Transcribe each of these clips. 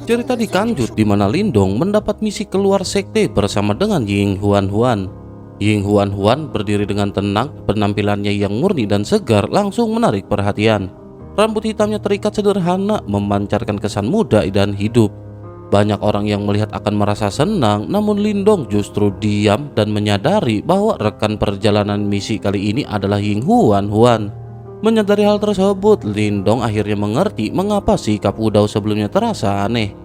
Cerita dikanjut di mana Lindong mendapat misi keluar sekte bersama dengan Ying Huan Huan. Ying Huan Huan berdiri dengan tenang, penampilannya yang murni dan segar langsung menarik perhatian. Rambut hitamnya terikat sederhana, memancarkan kesan muda dan hidup. Banyak orang yang melihat akan merasa senang, namun Lindong justru diam dan menyadari bahwa rekan perjalanan misi kali ini adalah Ying Huan Huan. Menyadari hal tersebut, Lindong akhirnya mengerti mengapa sikap Wudao sebelumnya terasa aneh.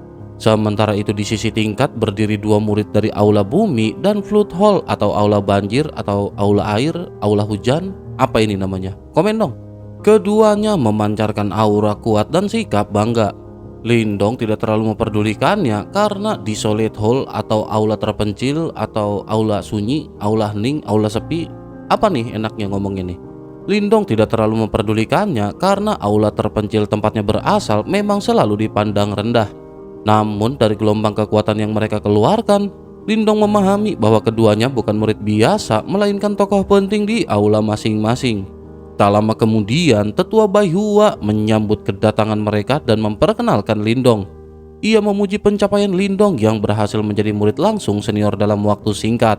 Sementara itu di sisi tingkat berdiri dua murid dari Aula Bumi dan Flood Hall atau Aula Banjir atau Aula Air, Aula Hujan, apa ini namanya? Komen dong. Keduanya memancarkan aura kuat dan sikap bangga. Lindong tidak terlalu memperdulikannya karena di Solid Hall atau Aula terpencil atau Aula sunyi, Aula hening, Aula sepi, apa nih enaknya ngomong ini? Lindong tidak terlalu memperdulikannya karena aula terpencil tempatnya berasal memang selalu dipandang rendah. Namun dari gelombang kekuatan yang mereka keluarkan, Lindong memahami bahwa keduanya bukan murid biasa melainkan tokoh penting di aula masing-masing. Tak lama kemudian, Tetua Bai Hua menyambut kedatangan mereka dan memperkenalkan Lindong. Ia memuji pencapaian Lindong yang berhasil menjadi murid langsung senior dalam waktu singkat.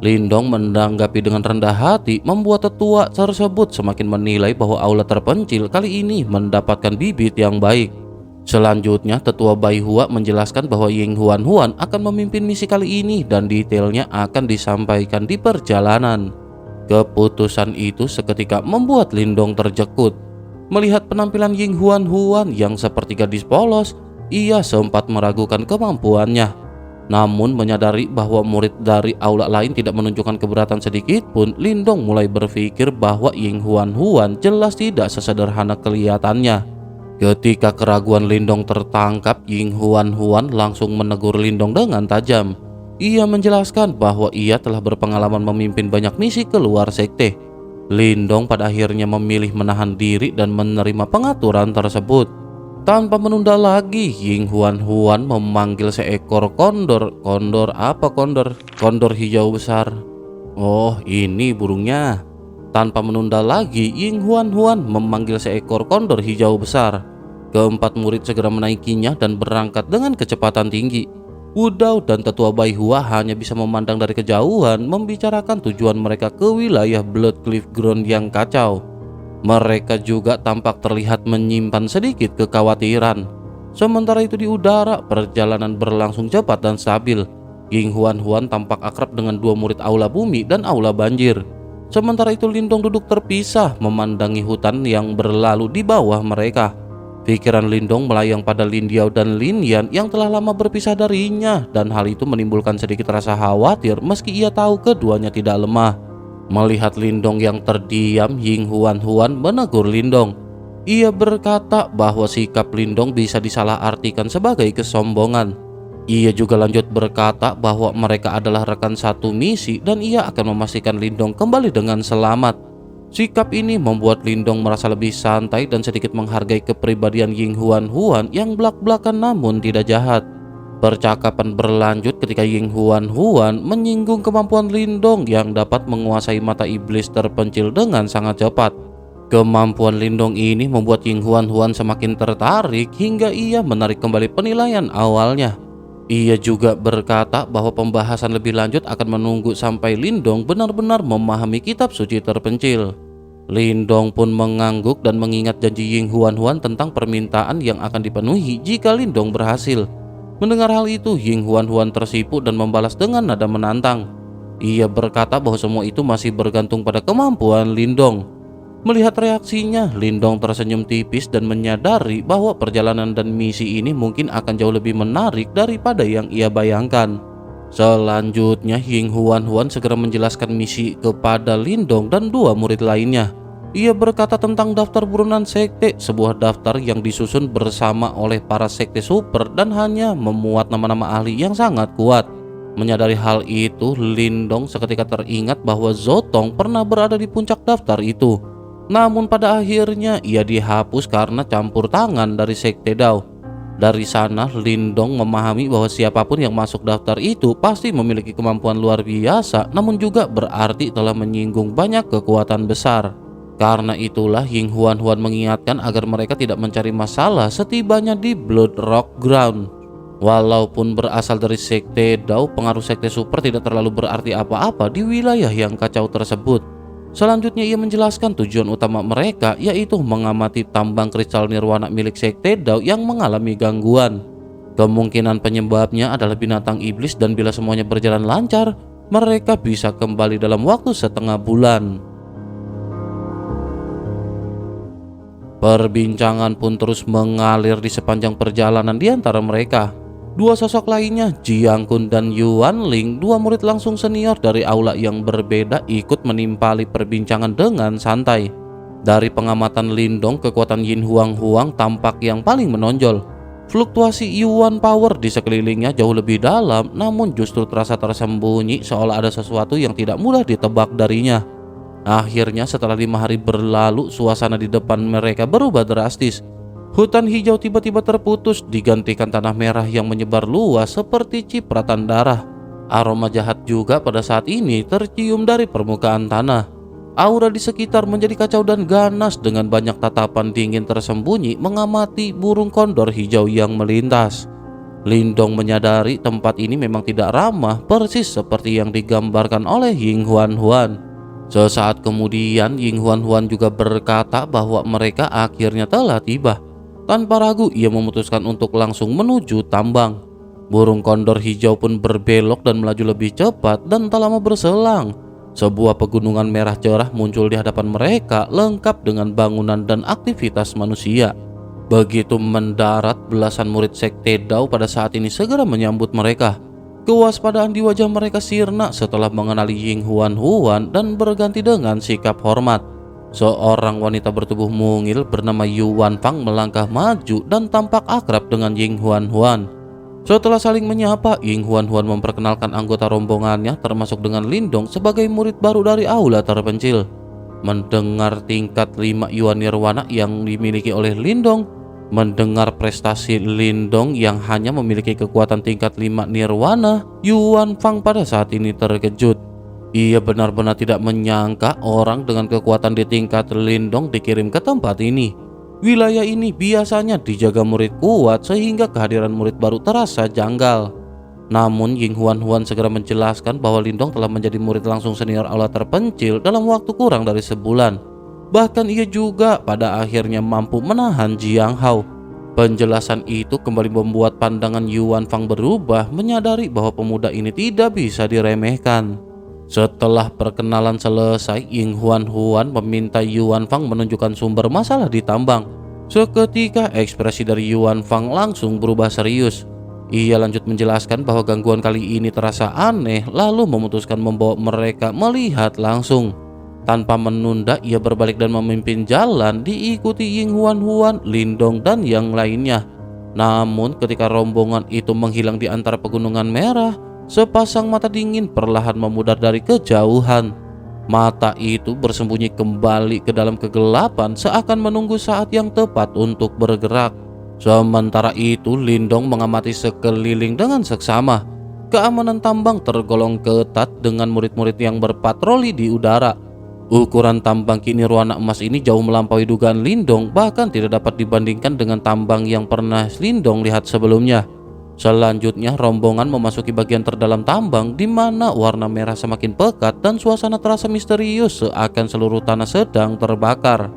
Lindong menanggapi dengan rendah hati, membuat tetua tersebut semakin menilai bahwa aula terpencil kali ini mendapatkan bibit yang baik. Selanjutnya, Tetua Bai Hua menjelaskan bahwa Ying Huan Huan akan memimpin misi kali ini dan detailnya akan disampaikan di perjalanan. Keputusan itu seketika membuat Lindong terjekut. Melihat penampilan Ying Huan Huan yang seperti gadis polos, ia sempat meragukan kemampuannya. Namun menyadari bahwa murid dari aula lain tidak menunjukkan keberatan sedikit pun, Lindong mulai berpikir bahwa Ying Huan Huan jelas tidak sesederhana kelihatannya. Ketika keraguan Lindong tertangkap, Ying Huan Huan langsung menegur Lindong dengan tajam. Ia menjelaskan bahwa ia telah berpengalaman memimpin banyak misi keluar sekte. Lindong pada akhirnya memilih menahan diri dan menerima pengaturan tersebut. Tanpa menunda lagi, Ying Huan Huan memanggil seekor kondor. Kondor apa kondor? Kondor hijau besar. Oh, ini burungnya. Tanpa menunda lagi, Ying Huan Huan memanggil seekor kondor hijau besar. Keempat murid segera menaikinya dan berangkat dengan kecepatan tinggi. Wudao dan Tetua Bai Hua hanya bisa memandang dari kejauhan, membicarakan tujuan mereka ke wilayah Blood Cliff Ground yang kacau. Mereka juga tampak terlihat menyimpan sedikit kekhawatiran. Sementara itu di udara, perjalanan berlangsung cepat dan stabil. Ying Huan Huan tampak akrab dengan dua murid Aula Bumi dan Aula Banjir. Sementara itu Lindong duduk terpisah memandangi hutan yang berlalu di bawah mereka. Pikiran Lindong melayang pada Lin Diao dan Lin Yan yang telah lama berpisah darinya, dan hal itu menimbulkan sedikit rasa khawatir meski ia tahu keduanya tidak lemah. Melihat Lindong yang terdiam, Ying Huan Huan menegur Lindong. Ia berkata bahwa sikap Lindong bisa disalahartikan sebagai kesombongan. Ia juga lanjut berkata bahwa mereka adalah rekan satu misi dan ia akan memastikan Lindong kembali dengan selamat. Sikap ini membuat Lindong merasa lebih santai dan sedikit menghargai kepribadian Ying Huan Huan yang belak-belakan namun tidak jahat. Percakapan berlanjut ketika Ying Huan Huan menyinggung kemampuan Lindong yang dapat menguasai mata iblis terpencil dengan sangat cepat. Kemampuan Lindong ini membuat Ying Huan Huan semakin tertarik hingga ia menarik kembali penilaian awalnya. Ia juga berkata bahwa pembahasan lebih lanjut akan menunggu sampai Lindong benar-benar memahami kitab suci terpencil. Lindong pun mengangguk dan mengingat janji Ying Huan Huan tentang permintaan yang akan dipenuhi jika Lindong berhasil. Mendengar hal itu, Ying Huan Huan tersipu dan membalas dengan nada menantang. Ia berkata bahwa semua itu masih bergantung pada kemampuan Lindong. Melihat reaksinya, Lindong tersenyum tipis dan menyadari bahwa perjalanan dan misi ini mungkin akan jauh lebih menarik daripada yang ia bayangkan. Selanjutnya, Ying Huan Huan segera menjelaskan misi kepada Lindong dan dua murid lainnya. Ia berkata tentang daftar buronan sekte, sebuah daftar yang disusun bersama oleh para sekte super dan hanya memuat nama-nama ahli yang sangat kuat. Menyadari hal itu, Lindong seketika teringat bahwa Zotong pernah berada di puncak daftar itu. Namun pada akhirnya ia dihapus karena campur tangan dari sekte Dao. Dari sana, Lindong memahami bahwa siapapun yang masuk daftar itu pasti memiliki kemampuan luar biasa, namun juga berarti telah menyinggung banyak kekuatan besar. Karena itulah Ying Huan Huan mengingatkan agar mereka tidak mencari masalah setibanya di Blood Rock Ground. Walaupun berasal dari sekte Dao, pengaruh sekte super tidak terlalu berarti apa-apa di wilayah yang kacau tersebut. Selanjutnya ia menjelaskan tujuan utama mereka, yaitu mengamati tambang kristal nirwana milik sekte Dao yang mengalami gangguan. Kemungkinan penyebabnya adalah binatang iblis, dan bila semuanya berjalan lancar, mereka bisa kembali dalam waktu setengah bulan. Perbincangan pun terus mengalir di sepanjang perjalanan di antara mereka. Dua sosok lainnya, Jiang Kun dan Yuan Ling, dua murid langsung senior dari aula yang berbeda, ikut menimpali perbincangan dengan santai. Dari pengamatan Lindong, kekuatan Yin Huang Huang tampak yang paling menonjol. Fluktuasi Yuan Power di sekelilingnya jauh lebih dalam, namun justru terasa tersembunyi, seolah ada sesuatu yang tidak mudah ditebak darinya. Akhirnya setelah 5 hari berlalu, suasana di depan mereka berubah drastis. Hutan hijau tiba-tiba terputus, digantikan tanah merah yang menyebar luas seperti cipratan darah. Aroma jahat juga pada saat ini tercium dari permukaan tanah. Aura di sekitar menjadi kacau dan ganas, dengan banyak tatapan dingin tersembunyi mengamati burung kondor hijau yang melintas. Lindong menyadari tempat ini memang tidak ramah, persis seperti yang digambarkan oleh Ying Huan Huan. Sesaat kemudian Ying Huan Huan juga berkata bahwa mereka akhirnya telah tiba. Tanpa ragu ia memutuskan untuk langsung menuju tambang. Burung kondor hijau pun berbelok dan melaju lebih cepat, dan tak lama berselang sebuah pegunungan merah cerah muncul di hadapan mereka, lengkap dengan bangunan dan aktivitas manusia. Begitu mendarat, belasan murid sekte Dao pada saat ini segera menyambut mereka. Kewaspadaan di wajah mereka sirna setelah mengenali Ying Huan Huan dan berganti dengan sikap hormat. Seorang wanita bertubuh mungil bernama Yuan Fang melangkah maju dan tampak akrab dengan Ying Huan Huan. Setelah saling menyapa, Ying Huan Huan memperkenalkan anggota rombongannya, termasuk dengan Lindong sebagai murid baru dari aula terpencil. Mendengar tingkat 5 Yuan Nirwana yang dimiliki oleh Lindong, mendengar prestasi Lindong yang hanya memiliki kekuatan tingkat 5 Nirwana, Yuan Fang pada saat ini terkejut. Ia benar-benar tidak menyangka orang dengan kekuatan di tingkat Lindong dikirim ke tempat ini. Wilayah ini biasanya dijaga murid kuat, sehingga kehadiran murid baru terasa janggal. Namun Ying Huan Huan segera menjelaskan bahwa Lindong telah menjadi murid langsung senior aula terpencil dalam waktu kurang dari sebulan. Bahkan ia juga pada akhirnya mampu menahan Jiang Hao. Penjelasan itu kembali membuat pandangan Yuan Fang berubah, menyadari bahwa pemuda ini tidak bisa diremehkan. Setelah perkenalan selesai, Ying Huan Huan meminta Yuan Fang menunjukkan sumber masalah di tambang. Seketika ekspresi dari Yuan Fang langsung berubah serius. Ia lanjut menjelaskan bahwa gangguan kali ini terasa aneh, lalu memutuskan membawa mereka melihat langsung. Tanpa menunda, ia berbalik dan memimpin jalan, diikuti Ying Huan Huan, Lindong, dan yang lainnya. Namun ketika rombongan itu menghilang di antara pegunungan merah, sepasang mata dingin perlahan memudar dari kejauhan. Mata itu bersembunyi kembali ke dalam kegelapan, seakan menunggu saat yang tepat untuk bergerak. Sementara itu Lindong mengamati sekeliling dengan seksama. Keamanan tambang tergolong ketat dengan murid-murid yang berpatroli di udara. Ukuran tambang kini nirwana emas ini jauh melampaui dugaan Lindong, bahkan tidak dapat dibandingkan dengan tambang yang pernah Lindong lihat sebelumnya. Selanjutnya rombongan memasuki bagian terdalam tambang, di mana warna merah semakin pekat dan suasana terasa misterius, seakan seluruh tanah sedang terbakar.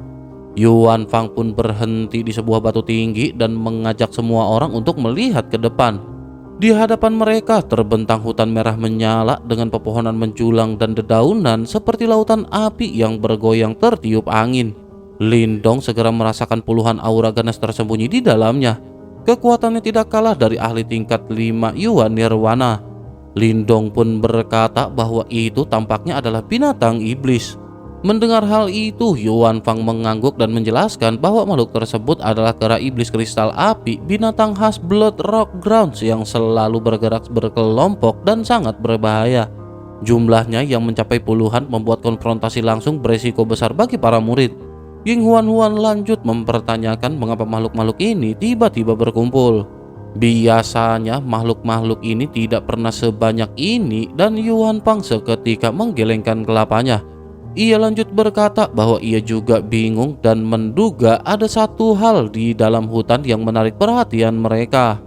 Yuan Fang pun berhenti di sebuah batu tinggi dan mengajak semua orang untuk melihat ke depan. Di hadapan mereka terbentang hutan merah menyala dengan pepohonan menjulang dan dedaunan seperti lautan api yang bergoyang tertiup angin. Lindong segera merasakan puluhan aura ganas tersembunyi di dalamnya. Kekuatannya tidak kalah dari ahli tingkat 5 Yuan Nirwana. Lindong pun berkata bahwa itu tampaknya adalah binatang iblis. Mendengar hal itu, Yuan Fang mengangguk dan menjelaskan bahwa makhluk tersebut adalah kera iblis kristal api, binatang khas Blood Rock Grounds yang selalu bergerak berkelompok dan sangat berbahaya. Jumlahnya yang mencapai puluhan membuat konfrontasi langsung beresiko besar bagi para murid. Ying Huan Huan lanjut mempertanyakan mengapa makhluk-makhluk ini tiba-tiba berkumpul. Biasanya makhluk-makhluk ini tidak pernah sebanyak ini, dan Yuan Fang seketika menggelengkan kelapanya. Ia lanjut berkata bahwa ia juga bingung dan menduga ada satu hal di dalam hutan yang menarik perhatian mereka.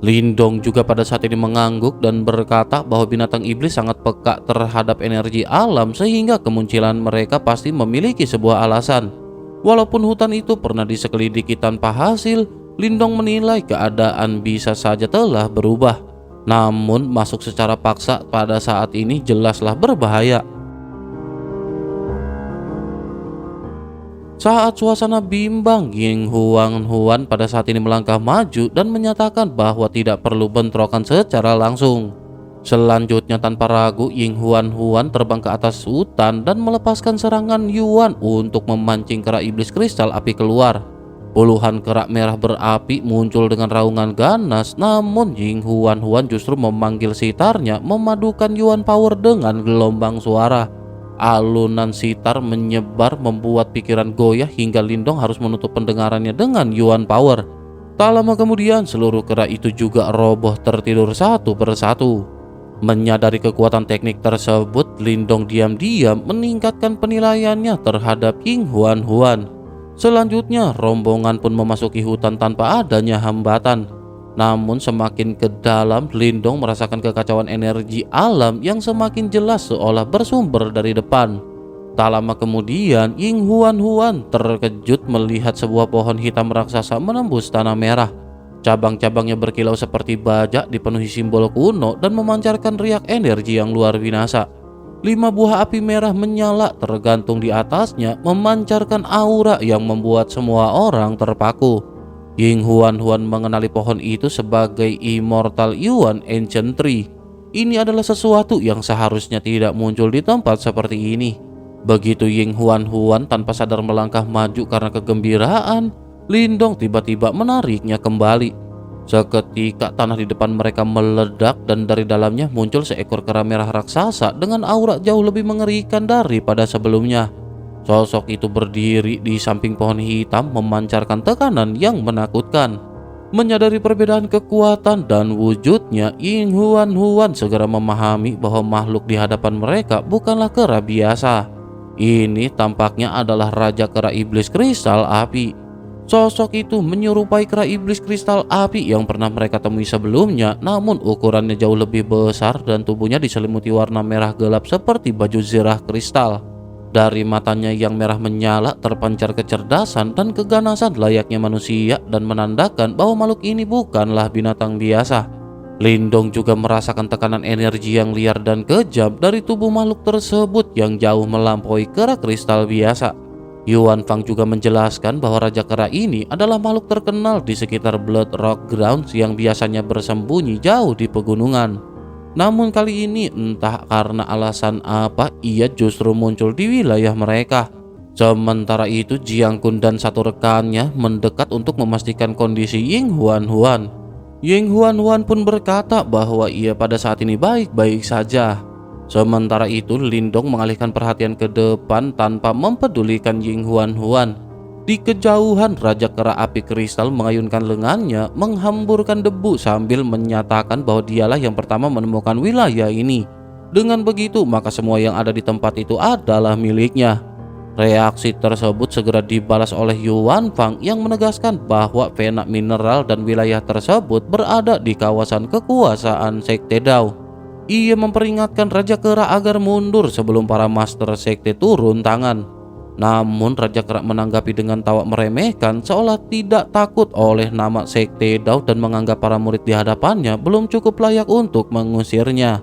Lindong juga pada saat ini mengangguk dan berkata bahwa binatang iblis sangat peka terhadap energi alam sehingga kemunculan mereka pasti memiliki sebuah alasan. Walaupun hutan itu pernah diselidiki tanpa hasil, Lindong menilai keadaan bisa saja telah berubah. Namun masuk secara paksa pada saat ini jelaslah berbahaya. Saat suasana bimbang, Ying Huan pada saat ini melangkah maju dan menyatakan bahwa tidak perlu bentrokan secara langsung. Selanjutnya tanpa ragu, Ying Huan terbang ke atas hutan dan melepaskan serangan Yuan untuk memancing kera iblis kristal api keluar. Puluhan kera merah berapi muncul dengan raungan ganas, namun Ying Huan justru memanggil sitarnya memadukan Yuan Power dengan gelombang suara. Alunan sitar menyebar membuat pikiran goyah hingga Lindong harus menutup pendengarannya dengan Yuan Power. Tak lama kemudian seluruh kera itu juga roboh tertidur satu persatu. Menyadari kekuatan teknik tersebut, Lindong diam-diam meningkatkan penilaiannya terhadap Ying Huan. Selanjutnya rombongan pun memasuki hutan tanpa adanya hambatan. Namun semakin ke dalam, Lindong merasakan kekacauan energi alam yang semakin jelas seolah bersumber dari depan. Tak lama kemudian, Ying Huan terkejut melihat sebuah pohon hitam raksasa menembus tanah merah. Cabang-cabangnya berkilau seperti baja dipenuhi simbol kuno dan memancarkan riak energi yang luar binasa. 5 buah api merah menyala tergantung di atasnya, memancarkan aura yang membuat semua orang terpaku. Ying Huan mengenali pohon itu sebagai Immortal Yuan Ancient Tree. Ini adalah sesuatu yang seharusnya tidak muncul di tempat seperti ini. Begitu Ying Huan tanpa sadar melangkah maju karena kegembiraan, Lindong tiba-tiba menariknya kembali. Seketika tanah di depan mereka meledak dan dari dalamnya muncul seekor kera merah raksasa dengan aura jauh lebih mengerikan daripada sebelumnya. Sosok itu berdiri di samping pohon hitam memancarkan tekanan yang menakutkan. Menyadari perbedaan kekuatan dan wujudnya, Ying Huan segera memahami bahwa makhluk di hadapan mereka bukanlah kera biasa. Ini tampaknya adalah Raja Kera Iblis Kristal Api. Sosok itu menyerupai kera iblis kristal api yang pernah mereka temui sebelumnya, namun ukurannya jauh lebih besar dan tubuhnya diselimuti warna merah gelap seperti baju zirah kristal. Dari matanya yang merah menyala terpancar kecerdasan dan keganasan layaknya manusia dan menandakan bahwa makhluk ini bukanlah binatang biasa. Lindong juga merasakan tekanan energi yang liar dan kejam dari tubuh makhluk tersebut yang jauh melampaui kera kristal biasa. Yuan Fang juga menjelaskan bahwa Raja Kera ini adalah makhluk terkenal di sekitar Blood Rock Grounds yang biasanya bersembunyi jauh di pegunungan. Namun kali ini entah karena alasan apa ia justru muncul di wilayah mereka. Sementara itu Jiang Kun dan satu rekannya mendekat untuk memastikan kondisi Ying Huan. Ying Huan pun berkata bahwa ia pada saat ini baik-baik saja. Sementara itu Lindong mengalihkan perhatian ke depan tanpa mempedulikan Ying Huan. Di kejauhan Raja Kera Api Kristal mengayunkan lengannya menghamburkan debu sambil menyatakan bahwa dialah yang pertama menemukan wilayah ini. Dengan begitu maka semua yang ada di tempat itu adalah miliknya. Reaksi tersebut segera dibalas oleh Yuan Fang yang menegaskan bahwa vena mineral dan wilayah tersebut berada di kawasan kekuasaan Sekte Dao. Ia memperingatkan Raja Kera agar mundur sebelum para Master Sekte turun tangan. Namun Raja Kera menanggapi dengan tawa meremehkan seolah tidak takut oleh nama Sekte Dao dan menganggap para murid di hadapannya belum cukup layak untuk mengusirnya.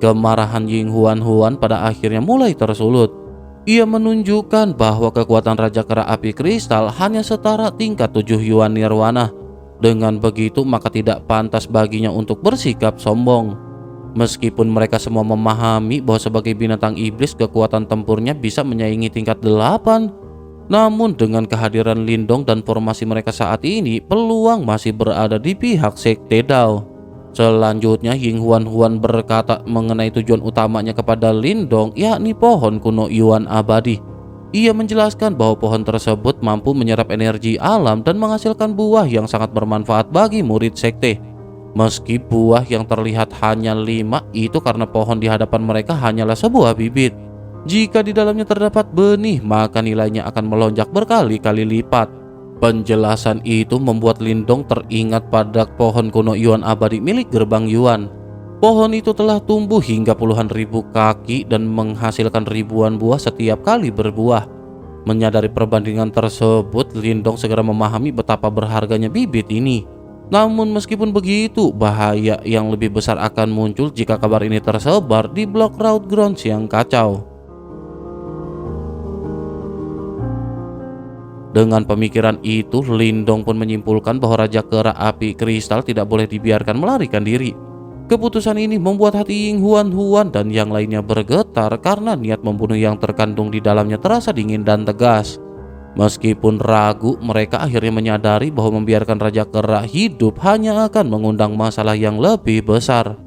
Kemarahan Ying Huan pada akhirnya mulai tersulut. Ia menunjukkan bahwa kekuatan Raja Kera Api Kristal hanya setara tingkat 7 Yuan Nirwana. Dengan begitu maka tidak pantas baginya untuk bersikap sombong. Meskipun mereka semua memahami bahwa sebagai binatang iblis kekuatan tempurnya bisa menyaingi tingkat 8, namun dengan kehadiran Lindong dan formasi mereka saat ini, peluang masih berada di pihak Sekte Dao. Selanjutnya Ying Huan berkata mengenai tujuan utamanya kepada Lindong, yakni pohon kuno Yuan abadi. Ia menjelaskan bahwa pohon tersebut mampu menyerap energi alam dan menghasilkan buah yang sangat bermanfaat bagi murid sekte. Meski buah yang terlihat hanya 5, itu karena pohon di hadapan mereka hanyalah sebuah bibit. Jika di dalamnya terdapat benih, maka nilainya akan melonjak berkali-kali lipat. Penjelasan itu membuat Lindong teringat pada pohon kuno Yuan abadi milik gerbang Yuan. Pohon itu telah tumbuh hingga puluhan ribu kaki dan menghasilkan ribuan buah setiap kali berbuah. Menyadari perbandingan tersebut, Lindong segera memahami betapa berharganya bibit ini. Namun meskipun begitu, bahaya yang lebih besar akan muncul jika kabar ini tersebar di blok Route Grounds yang kacau. Dengan pemikiran itu, Lindong pun menyimpulkan bahwa Raja Kera Api Kristal tidak boleh dibiarkan melarikan diri. Keputusan ini membuat hati Ying Huan dan yang lainnya bergetar karena niat membunuh yang terkandung di dalamnya terasa dingin dan tegas. Meskipun ragu, mereka akhirnya menyadari bahwa membiarkan Raja Kera hidup hanya akan mengundang masalah yang lebih besar.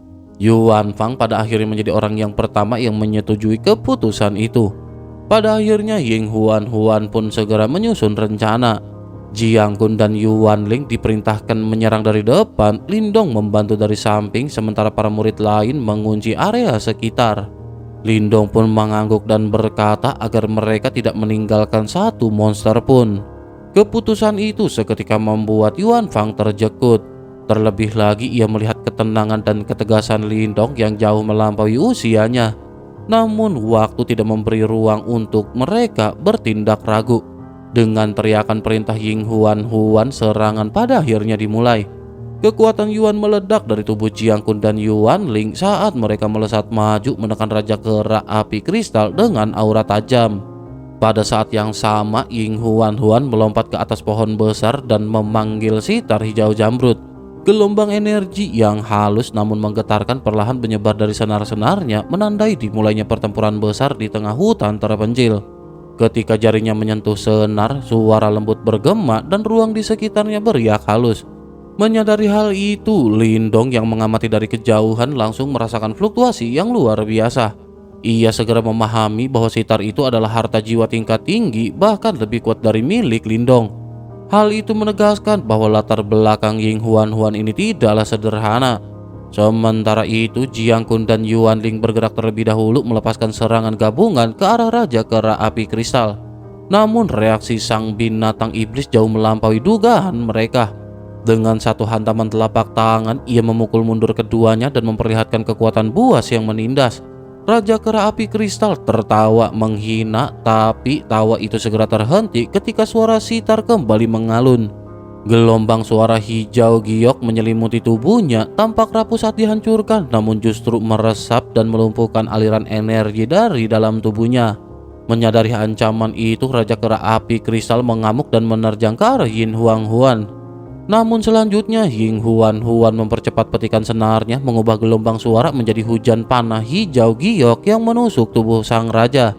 Yuan Fang pada akhirnya menjadi orang yang pertama yang menyetujui keputusan itu. Pada akhirnya Ying Huan pun segera menyusun rencana. Jiang Kun dan Yuan Ling diperintahkan menyerang dari depan, Lindong membantu dari samping, sementara para murid lain mengunci area sekitar. Lindong pun mengangguk dan berkata agar mereka tidak meninggalkan satu monster pun. Keputusan itu seketika membuat Yuan Fang terjekut. Terlebih lagi ia melihat ketenangan dan ketegasan Lindong yang jauh melampaui usianya. Namun waktu tidak memberi ruang untuk mereka bertindak ragu. Dengan teriakan perintah Ying Huan, serangan pada akhirnya dimulai. Kekuatan Yuan meledak dari tubuh Jiang Kun dan Yuan Ling saat mereka melesat maju menekan Raja Kera Api Kristal dengan aura tajam. Pada saat yang sama, Ying Huan melompat ke atas pohon besar dan memanggil sitar hijau jamrud. Gelombang energi yang halus namun menggetarkan perlahan menyebar dari senar-senarnya, menandai dimulainya pertempuran besar di tengah hutan terpencil. Ketika jarinya menyentuh senar, suara lembut bergema dan ruang di sekitarnya beriak halus. Menyadari hal itu, Lindong yang mengamati dari kejauhan langsung merasakan fluktuasi yang luar biasa. Ia segera memahami bahwa sitar itu adalah harta jiwa tingkat tinggi, bahkan lebih kuat dari milik Lindong. Hal itu menegaskan bahwa latar belakang Ying Huan ini tidaklah sederhana. Sementara itu, Jiang Kun dan Yuan Ling bergerak terlebih dahulu melepaskan serangan gabungan ke arah Raja Kera Api Kristal. Namun reaksi sang binatang iblis jauh melampaui dugaan mereka. Dengan satu hantaman telapak tangan, ia memukul mundur keduanya dan memperlihatkan kekuatan buas yang menindas. Raja Kera Api Kristal tertawa menghina, tapi tawa itu segera terhenti ketika suara sitar kembali mengalun. Gelombang suara hijau giok menyelimuti tubuhnya, tampak rapuh saat dihancurkan, namun justru meresap dan melumpuhkan aliran energi dari dalam tubuhnya. Menyadari ancaman itu, Raja Kera Api Kristal mengamuk dan menerjang ke arah Yin Huan. Namun selanjutnya Ying Huan mempercepat petikan senarnya, mengubah gelombang suara menjadi hujan panah hijau giok yang menusuk tubuh sang raja.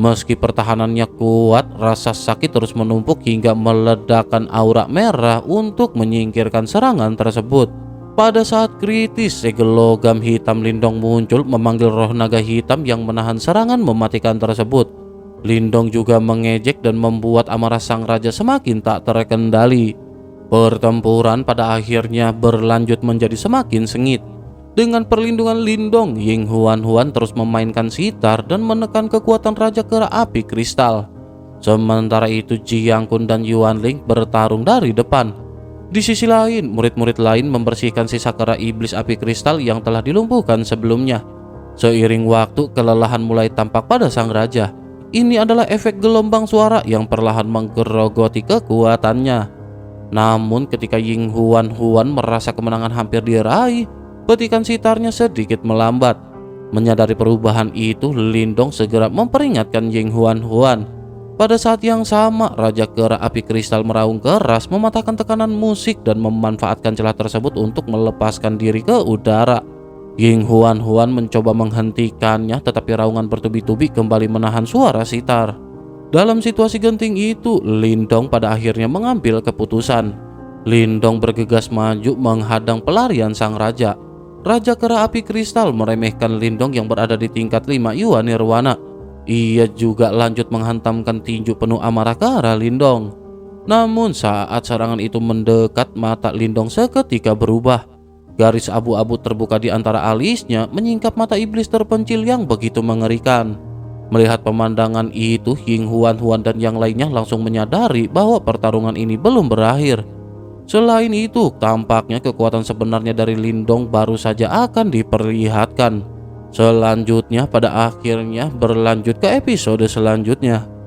Meski pertahanannya kuat, rasa sakit terus menumpuk hingga meledakkan aura merah untuk menyingkirkan serangan tersebut. Pada saat kritis, segel logam hitam Lindong muncul memanggil roh naga hitam yang menahan serangan mematikan tersebut. Lindong juga mengejek dan membuat amarah sang raja semakin tak terkendali. Pertempuran pada akhirnya berlanjut menjadi semakin sengit. Dengan perlindungan Lindong, Ying Huan terus memainkan sitar dan menekan kekuatan Raja Kera Api Kristal. Sementara itu Jiang Kun dan Yuan Ling bertarung dari depan. Di sisi lain, murid-murid lain membersihkan sisa kera iblis api kristal yang telah dilumpuhkan sebelumnya. Seiring waktu, kelelahan mulai tampak pada sang raja. Ini adalah efek gelombang suara yang perlahan menggerogoti kekuatannya. Namun ketika Ying Huan merasa kemenangan hampir diraih, petikan sitarnya sedikit melambat. Menyadari perubahan itu, Lindong segera memperingatkan Ying Huan. Pada saat yang sama, Raja Kera Api Kristal meraung keras, mematahkan tekanan musik dan memanfaatkan celah tersebut untuk melepaskan diri ke udara. Ying Huan mencoba menghentikannya, tetapi raungan bertubi-tubi kembali menahan suara sitar. Dalam situasi genting itu, Lindong pada akhirnya mengambil keputusan. Lindong bergegas maju menghadang pelarian sang raja. Raja Kera Api Kristal meremehkan Lindong yang berada di tingkat 5 Yuan Nirwana. Ia juga lanjut menghantamkan tinju penuh amarah ke arah Lindong. Namun saat serangan itu mendekat, mata Lindong seketika berubah. Garis abu-abu terbuka di antara alisnya menyingkap mata iblis terpencil yang begitu mengerikan. Melihat pemandangan itu, Ying Huan dan yang lainnya langsung menyadari bahwa pertarungan ini belum berakhir. Selain itu, tampaknya kekuatan sebenarnya dari Lindong baru saja akan diperlihatkan. Selanjutnya pada akhirnya berlanjut ke episode selanjutnya.